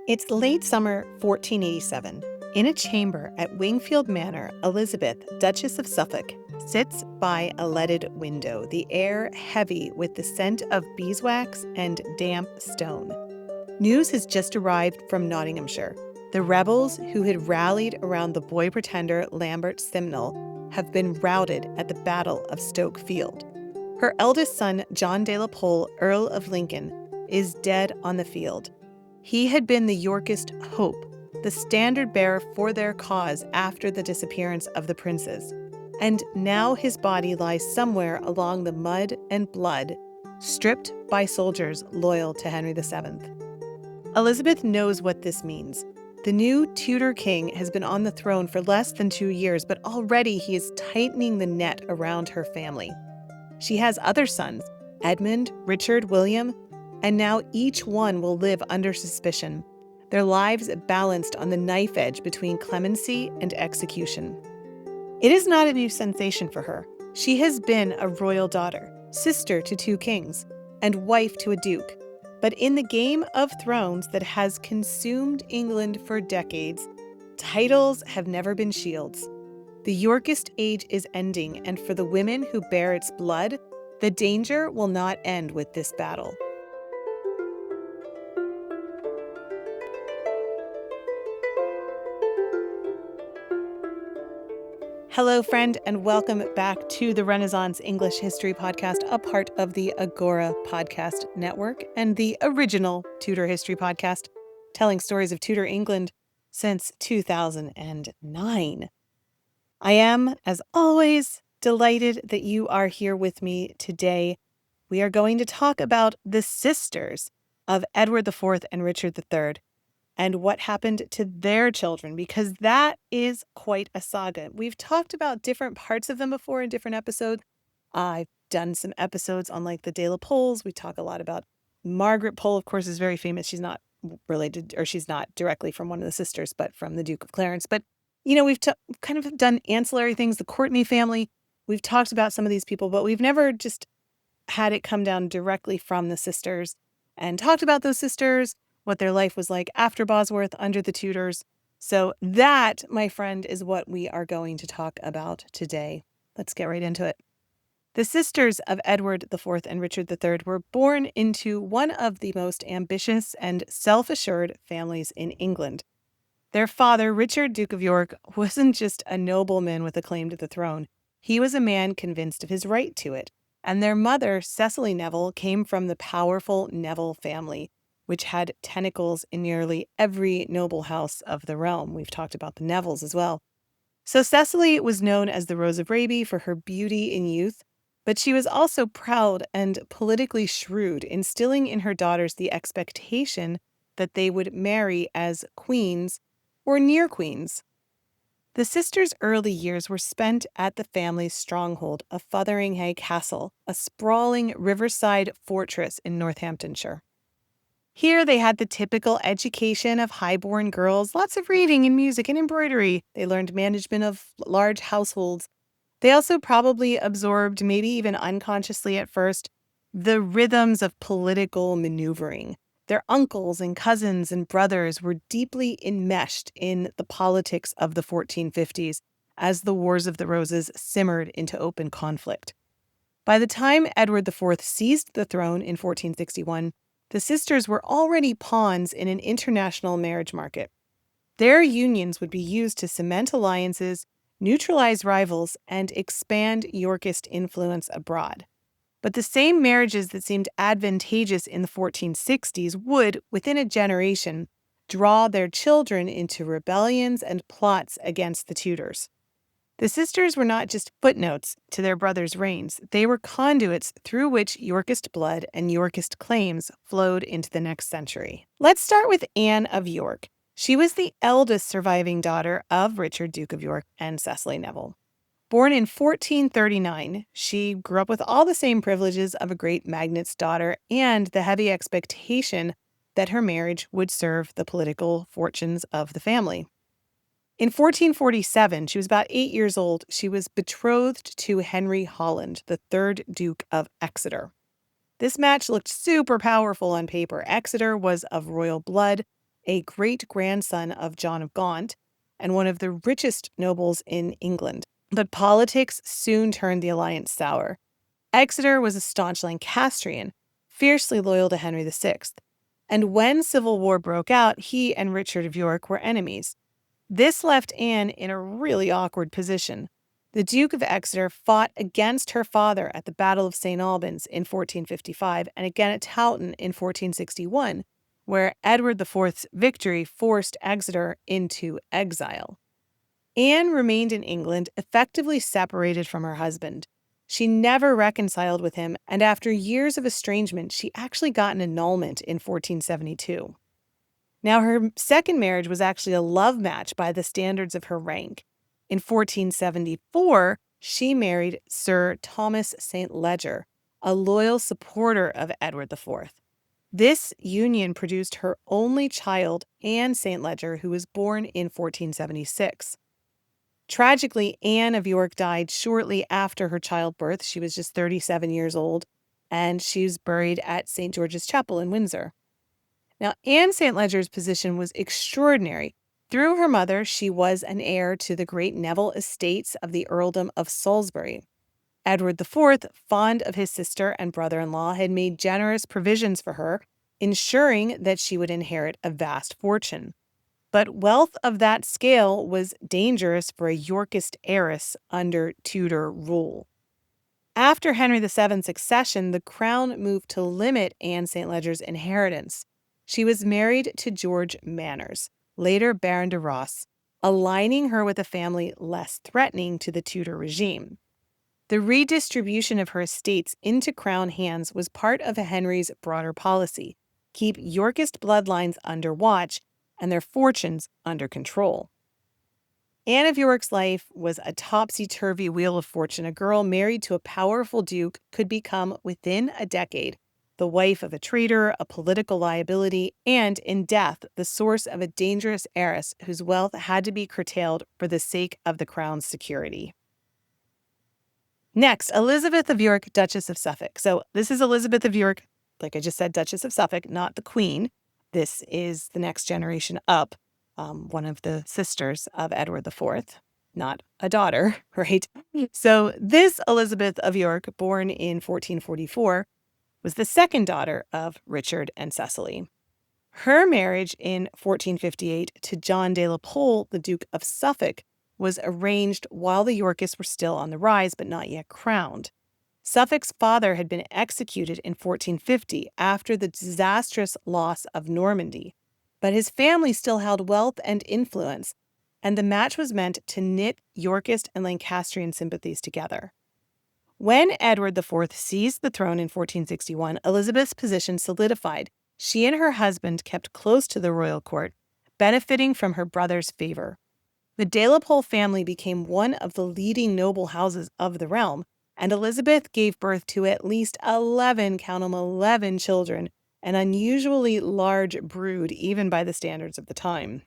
It's late summer 1487. In a chamber at Wingfield Manor, Elizabeth, Duchess of Suffolk, sits by a leaded window, the air heavy with the scent of beeswax and damp stone. News has just arrived from Nottinghamshire. The rebels who had rallied around the boy pretender Lambert Simnel have been routed at the Battle of Stoke Field. Her eldest son, John de la Pole, Earl of Lincoln, is dead on the field. He had been the Yorkist hope, the standard bearer for their cause after the disappearance of the princes. And now his body lies somewhere along the mud and blood, stripped by soldiers loyal to Henry VII. Elizabeth knows what this means. The new Tudor king has been on the throne for less than 2 years, but already he is tightening the net around her family. She has other sons, Edmund, Richard, William, and now each one will live under suspicion, their lives balanced on the knife edge between clemency and execution. It is not a new sensation for her. She has been a royal daughter, sister to 2 kings, and wife to a duke. But in the game of thrones that has consumed England for decades, titles have never been shields. The Yorkist age is ending, and for the women who bear its blood, the danger will not end with this battle. Hello, friend, and welcome back to the Renaissance English History Podcast, a part of the Agora Podcast Network and the original Tudor History Podcast, telling stories of Tudor England since 2009. I am, as always, delighted that you are here with me today. We are going to talk about the sisters of Edward IV and Richard III. And what happened to their children, because that is quite a saga. We've talked about different parts of them before in different episodes. I've done some episodes on like the De la Poles. We talk a lot about Margaret Pole, of course, is very famous. She's not related, or she's not directly from one of the sisters, but from the Duke of Clarence. But, we've kind of done ancillary things, the Courtenay family. We've talked about some of these people, but we've never just had it come down directly from the sisters and talked about those sisters, what their life was like after Bosworth under the Tudors. So that, my friend, is what we are going to talk about today. Let's get right into it. The sisters of Edward IV and Richard III were born into one of the most ambitious and self-assured families in England. Their father, Richard, Duke of York, wasn't just a nobleman with a claim to the throne. He was a man convinced of his right to it. And their mother, Cecily Neville, came from the powerful Neville family, which had tentacles in nearly every noble house of the realm. We've talked about the Nevilles as well. So Cecily was known as the Rose of Raby for her beauty in youth, but she was also proud and politically shrewd, instilling in her daughters the expectation that they would marry as queens or near queens. The sisters' early years were spent at the family's stronghold of Fotheringhay Castle, a sprawling riverside fortress in Northamptonshire. Here they had the typical education of high-born girls, lots of reading and music and embroidery. They learned management of large households. They also probably absorbed, maybe even unconsciously at first, the rhythms of political maneuvering. Their uncles and cousins and brothers were deeply enmeshed in the politics of the 1450s as the Wars of the Roses simmered into open conflict. By the time Edward IV seized the throne in 1461, the sisters were already pawns in an international marriage market. Their unions would be used to cement alliances, neutralize rivals, and expand Yorkist influence abroad. But the same marriages that seemed advantageous in the 1460s would, within a generation, draw their children into rebellions and plots against the Tudors. The sisters were not just footnotes to their brothers' reigns. They were conduits through which Yorkist blood and Yorkist claims flowed into the next century. Let's start with Anne of York. She was the eldest surviving daughter of Richard, Duke of York, and Cecily Neville. Born in 1439, she grew up with all the same privileges of a great magnate's daughter and the heavy expectation that her marriage would serve the political fortunes of the family. In 1447, she was about 8 years old. She was betrothed to Henry Holland, the third Duke of Exeter. This match looked super powerful on paper. Exeter was of royal blood, a great-grandson of John of Gaunt and one of the richest nobles in England. But politics soon turned the alliance sour. Exeter was a staunch Lancastrian, fiercely loyal to Henry VI. And when civil war broke out, he and Richard of York were enemies. This left Anne in a really awkward position. The Duke of Exeter fought against her father at the Battle of St. Albans in 1455 and again at Towton in 1461, where Edward IV's victory forced Exeter into exile. Anne remained in England, effectively separated from her husband. She never reconciled with him, and after years of estrangement, she actually got an annulment in 1472. Now, her second marriage was actually a love match by the standards of her rank. In 1474, she married Sir Thomas St. Leger, a loyal supporter of Edward IV. This union produced her only child, Anne St. Leger, who was born in 1476. Tragically, Anne of York died shortly after her childbirth. She was just 37 years old, and she was buried at St. George's Chapel in Windsor. Now, Anne St. Leger's position was extraordinary. Through her mother, she was an heir to the great Neville estates of the earldom of Salisbury. Edward IV, fond of his sister and brother-in-law, had made generous provisions for her, ensuring that she would inherit a vast fortune. But wealth of that scale was dangerous for a Yorkist heiress under Tudor rule. After Henry VII's accession, the crown moved to limit Anne St. Leger's inheritance. She was married to George Manners, later Baron de Rosse, aligning her with a family less threatening to the Tudor regime. The redistribution of her estates into crown hands was part of Henry's broader policy: keep Yorkist bloodlines under watch and their fortunes under control. Anne of York's life was a topsy-turvy wheel of fortune. A girl married to a powerful duke could become, within a decade, the wife of a traitor, a political liability, and, in death, the source of a dangerous heiress whose wealth had to be curtailed for the sake of the crown's security. Next, Elizabeth of York, Duchess of Suffolk. So this is Elizabeth of York, like I just said, Duchess of Suffolk, not the Queen. This is the next generation up, one of the sisters of Edward IV, not a daughter, right? So this Elizabeth of York, born in 1444, was the second daughter of Richard and Cecily. Her marriage in 1458 to John de la Pole, the Duke of Suffolk, was arranged while the Yorkists were still on the rise but not yet crowned. Suffolk's father had been executed in 1450 after the disastrous loss of Normandy, but his family still held wealth and influence, and the match was meant to knit Yorkist and Lancastrian sympathies together. When Edward IV seized the throne in 1461, Elizabeth's position solidified. She and her husband kept close to the royal court, benefiting from her brother's favor. The de la Pole family became one of the leading noble houses of the realm, and Elizabeth gave birth to at least 11, count 'em, 11 children, an unusually large brood even by the standards of the time.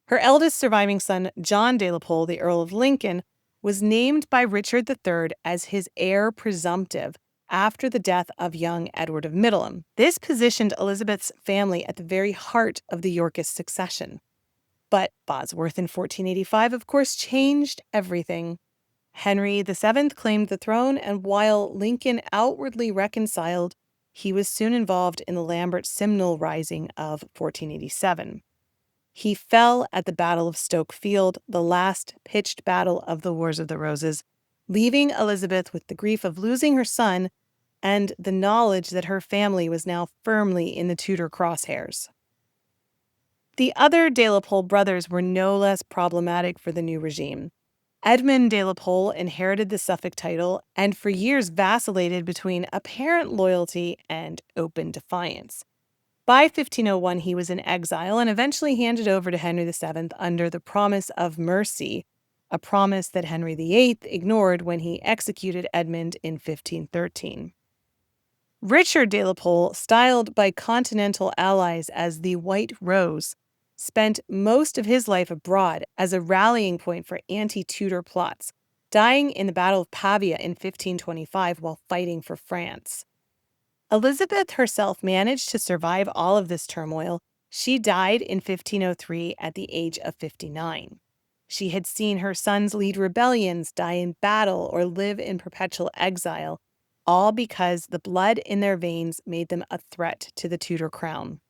Her eldest surviving son, John de la Pole, the Earl of Lincoln, was named by Richard III as his heir presumptive after the death of young Edward of Middleham. This positioned Elizabeth's family at the very heart of the Yorkist succession. But Bosworth in 1485, of course, changed everything. Henry VII claimed the throne, and while Lincoln outwardly reconciled, he was soon involved in the Lambert-Simnel Rising of 1487. He fell at the Battle of Stoke Field, the last pitched battle of the Wars of the Roses, leaving Elizabeth with the grief of losing her son and the knowledge that her family was now firmly in the Tudor crosshairs. The other de la Pole brothers were no less problematic for the new regime. Edmund de la Pole inherited the Suffolk title and for years vacillated between apparent loyalty and open defiance. By 1501, he was in exile and eventually handed over to Henry VII under the promise of mercy, a promise that Henry VIII ignored when he executed Edmund in 1513. Richard de la Pole, styled by continental allies as the White Rose, spent most of his life abroad as a rallying point for anti-Tudor plots, dying in the Battle of Pavia in 1525 while fighting for France. Elizabeth herself managed to survive all of this turmoil, She died in 1503 at the age of 59. She had seen her sons lead rebellions, die in battle, or live in perpetual exile, all because the blood in their veins made them a threat to the Tudor crown.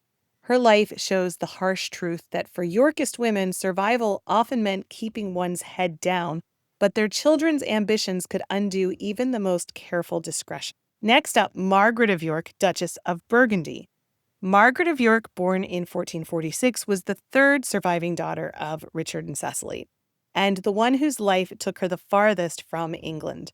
Her life shows the harsh truth that for Yorkist women, survival often meant keeping one's head down, but their children's ambitions could undo even the most careful discretion. Next up, Margaret of York, Duchess of Burgundy. Margaret of York, born in 1446, was the third surviving daughter of Richard and Cecily, and the one whose life took her the farthest from England.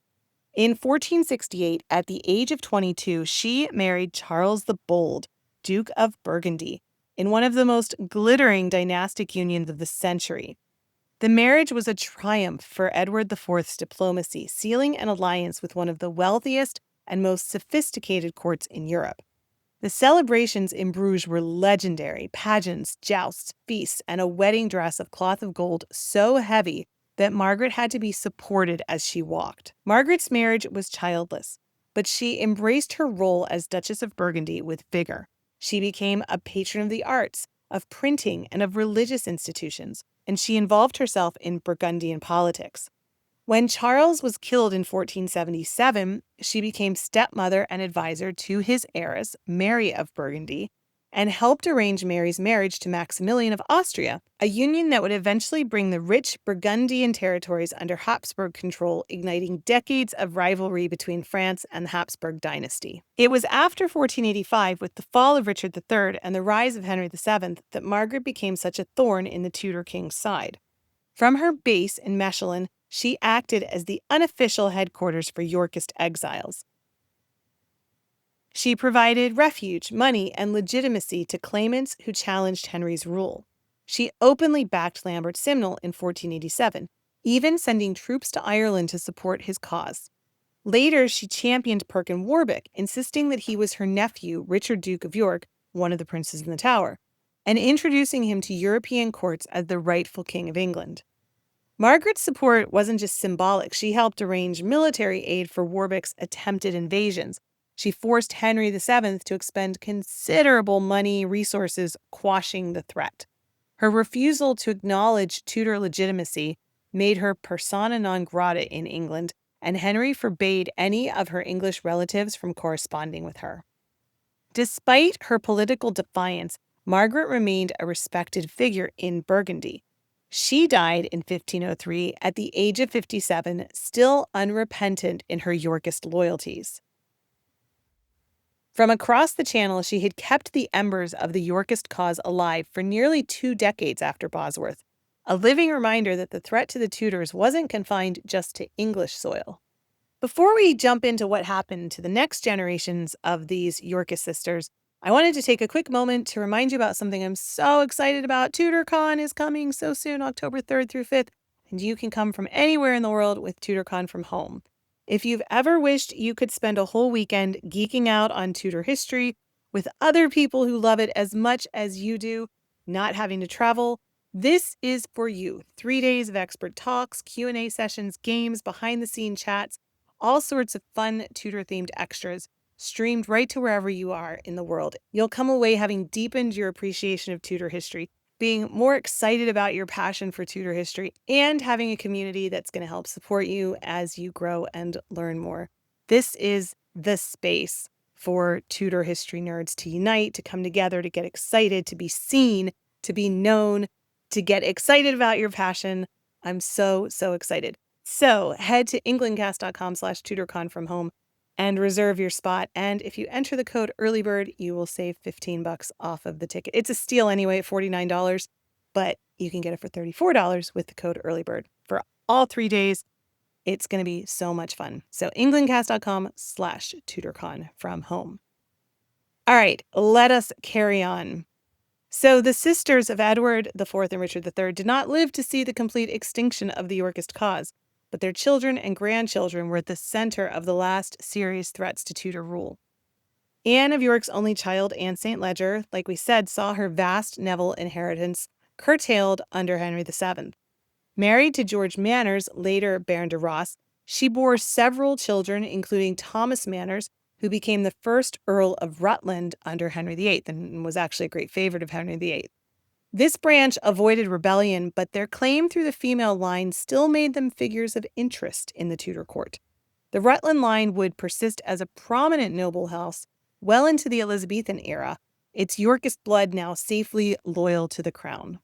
In 1468, at the age of 22, she married Charles the Bold, Duke of Burgundy, in one of the most glittering dynastic unions of the century. The marriage was a triumph for Edward IV's diplomacy, sealing an alliance with one of the wealthiest and most sophisticated courts in Europe. The celebrations in Bruges were legendary: pageants, jousts, feasts, and a wedding dress of cloth of gold so heavy that Margaret had to be supported as she walked. Margaret's marriage was childless, but she embraced her role as Duchess of Burgundy with vigor. She became a patron of the arts, of printing, and of religious institutions, and she involved herself in Burgundian politics. When Charles was killed in 1477, she became stepmother and advisor to his heiress, Mary of Burgundy, and helped arrange Mary's marriage to Maximilian of Austria, a union that would eventually bring the rich Burgundian territories under Habsburg control, igniting decades of rivalry between France and the Habsburg dynasty. It was after 1485, with the fall of Richard III and the rise of Henry VII, that Margaret became such a thorn in the Tudor king's side. From her base in Mechlin, she acted as the unofficial headquarters for Yorkist exiles. She provided refuge, money, and legitimacy to claimants who challenged Henry's rule. She openly backed Lambert Simnel in 1487, even sending troops to Ireland to support his cause. Later, she championed Perkin Warbeck, insisting that he was her nephew, Richard, Duke of York, one of the princes in the Tower, and introducing him to European courts as the rightful king of England. Margaret's support wasn't just symbolic. She helped arrange military aid for Warbeck's attempted invasions. She forced Henry VII to expend considerable money, resources, quashing the threat. Her refusal to acknowledge Tudor legitimacy made her persona non grata in England, and Henry forbade any of her English relatives from corresponding with her. Despite her political defiance, Margaret remained a respected figure in Burgundy. She died in 1503 at the age of 57, still unrepentant in her Yorkist loyalties. From across the Channel, she had kept the embers of the Yorkist cause alive for nearly 2 decades after Bosworth, a living reminder that the threat to the Tudors wasn't confined just to English soil. Before we jump into what happened to the next generations of these Yorkist sisters, I wanted to take a quick moment to remind you about something I'm so excited about. TudorCon is coming so soon, October 3rd through 5th, and you can come from anywhere in the world with TudorCon from home. If you've ever wished you could spend a whole weekend geeking out on Tudor history with other people who love it as much as you do, not having to travel, this is for you. 3 days of expert talks, Q&A sessions, games, behind-the-scenes chats, all sorts of fun Tudor-themed extras, streamed right to wherever you are in the world. You'll come away having deepened your appreciation of Tudor history, being more excited about your passion for Tudor history, and having a community that's going to help support you as you grow and learn more. This is the space for Tudor history nerds to unite, to come together, to get excited, to be seen, to be known, to get excited about your passion. I'm so excited. So head to englandcast.com/TudorCon from home and reserve your spot. And if you enter the code EARLYBIRD, you will save $15 off of the ticket. It's a steal anyway at $49, but you can get it for $34 with the code EARLYBIRD for all 3 days. It's going to be so much fun. So englandcast.com/TudorCon from home. All right, let us carry on. So the sisters of Edward IV and Richard III did not live to see the complete extinction of the Yorkist cause, but their children and grandchildren were at the center of the last serious threats to Tudor rule. Anne of York's only child, Anne St. Leger, like we said, saw her vast Neville inheritance curtailed under Henry VII. Married to George Manners, later Baron de Ross, she bore several children, including Thomas Manners, who became the first Earl of Rutland under Henry VIII and was actually a great favorite of Henry VIII. This branch avoided rebellion, but their claim through the female line still made them figures of interest in the Tudor court. The Rutland line would persist as a prominent noble house well into the Elizabethan era, its Yorkist blood now safely loyal to the crown.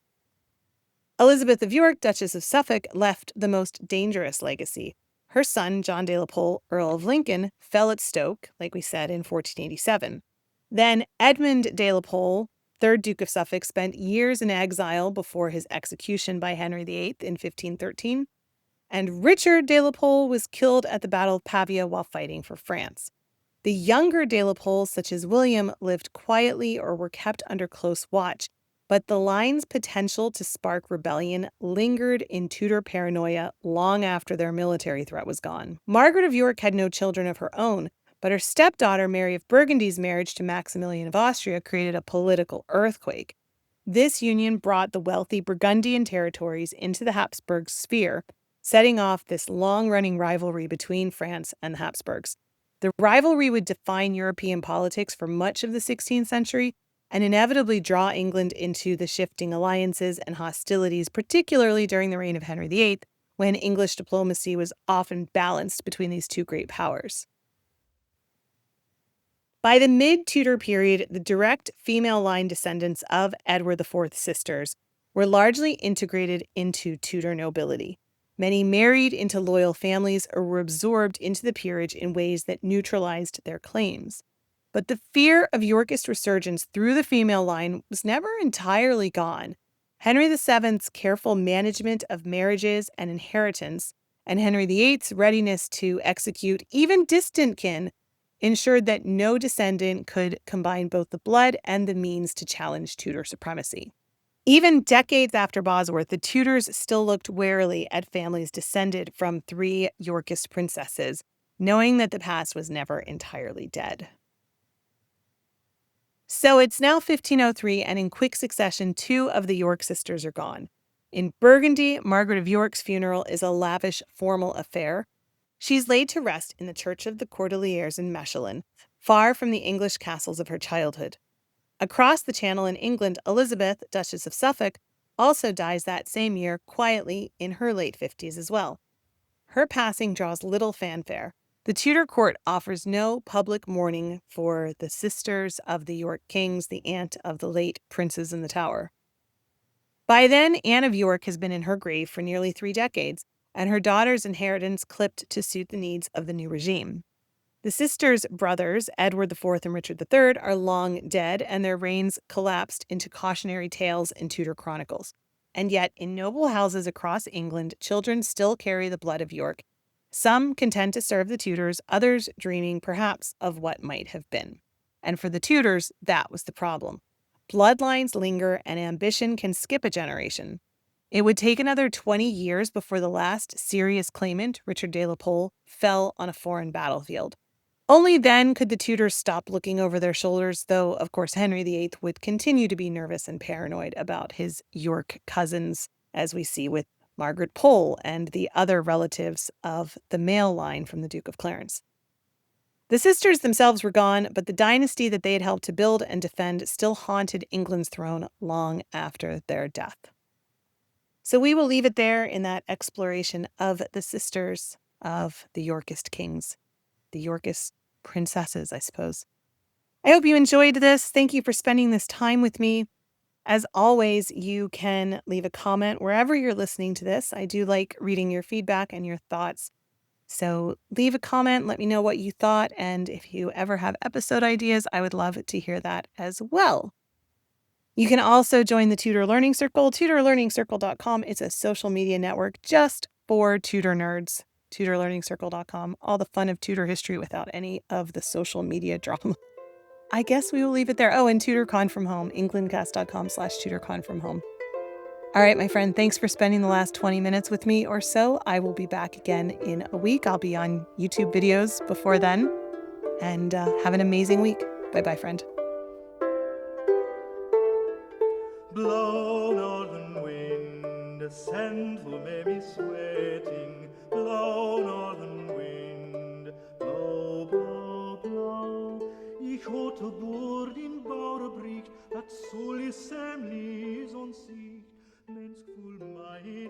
Elizabeth of York, Duchess of Suffolk, left the most dangerous legacy. Her son, John de la Pole, Earl of Lincoln, fell at Stoke, like we said, in 1487. Then Edmund de la Pole, 3rd Duke of Suffolk, spent years in exile before his execution by Henry VIII in 1513. And Richard de la Pole was killed at the Battle of Pavia while fighting for France. The younger de la Poles, such as William, lived quietly or were kept under close watch, but the line's potential to spark rebellion lingered in Tudor paranoia long after their military threat was gone. Margaret of York had no children of her own, but her stepdaughter Mary of Burgundy's marriage to Maximilian of Austria created a political earthquake. This union brought the wealthy Burgundian territories into the Habsburg sphere, setting off this long-running rivalry between France and the Habsburgs. The rivalry would define European politics for much of the 16th century and inevitably draw England into the shifting alliances and hostilities, particularly during the reign of Henry VIII, when English diplomacy was often balanced between these two great powers. By the mid-Tudor period, the direct female line descendants of Edward IV's sisters were largely integrated into Tudor nobility. Many married into loyal families or were absorbed into the peerage in ways that neutralized their claims. But the fear of Yorkist resurgence through the female line was never entirely gone. Henry VII's careful management of marriages and inheritance, and Henry VIII's readiness to execute even distant kin, ensured that no descendant could combine both the blood and the means to challenge Tudor supremacy. Even decades after Bosworth, the Tudors still looked warily at families descended from 3 Yorkist princesses, knowing that the past was never entirely dead. So it's now 1503, and in quick succession, 2 of the York sisters are gone. In Burgundy, Margaret of York's funeral is a lavish, formal affair. She's laid to rest in the Church of the Cordeliers in Mechlin, far from the English castles of her childhood. Across the Channel in England, Elizabeth, Duchess of Suffolk, also dies that same year quietly in her late 50s as well. Her passing draws little fanfare. The Tudor court offers no public mourning for the sisters of the York kings, the aunt of the late princes in the Tower. By then, Anne of York has been in her grave for nearly 3 decades, and her daughter's inheritance clipped to suit the needs of the new regime. The sisters' brothers, Edward IV and Richard III, are long dead, and their reigns collapsed into cautionary tales in Tudor chronicles. And yet, in noble houses across England, children still carry the blood of York, some content to serve the Tudors, others dreaming perhaps of what might have been. And for the Tudors, that was the problem. Bloodlines linger, and ambition can skip a generation. It would take another 20 years before the last serious claimant, Richard de la Pole, fell on a foreign battlefield. Only then could the Tudors stop looking over their shoulders, though, of course, Henry VIII would continue to be nervous and paranoid about his York cousins, as we see with Margaret Pole and the other relatives of the male line from the Duke of Clarence. The sisters themselves were gone, but the dynasty that they had helped to build and defend still haunted England's throne long after their death. So we will leave it there in that exploration of the sisters of the Yorkist kings. The Yorkist princesses, I suppose. I hope you enjoyed this. Thank you for spending this time with me. As always, you can leave a comment wherever you're listening to this. I do like reading your feedback and your thoughts. So leave a comment, let me know what you thought, and if you ever have episode ideas, I would love to hear that as well. You can also join the Tudor Learning Circle. TudorLearningCircle.com is a social media network just for Tudor nerds. TudorLearningCircle.com. All the fun of Tudor history without any of the social media drama. I guess we will leave it there. Oh, and TudorCon from home. Englandcast.com/TudorCon from home. All right, my friend, thanks for spending the last 20 minutes with me or so. I will be back again in a week. I'll be on YouTube videos before then. And have an amazing week. Bye-bye, friend. Blow, northern wind, send who may be sweating. Blow, northern wind, blow, blow, blow. grote boord in bouwde briek, dat solis semlis onzicht. Mens voel mij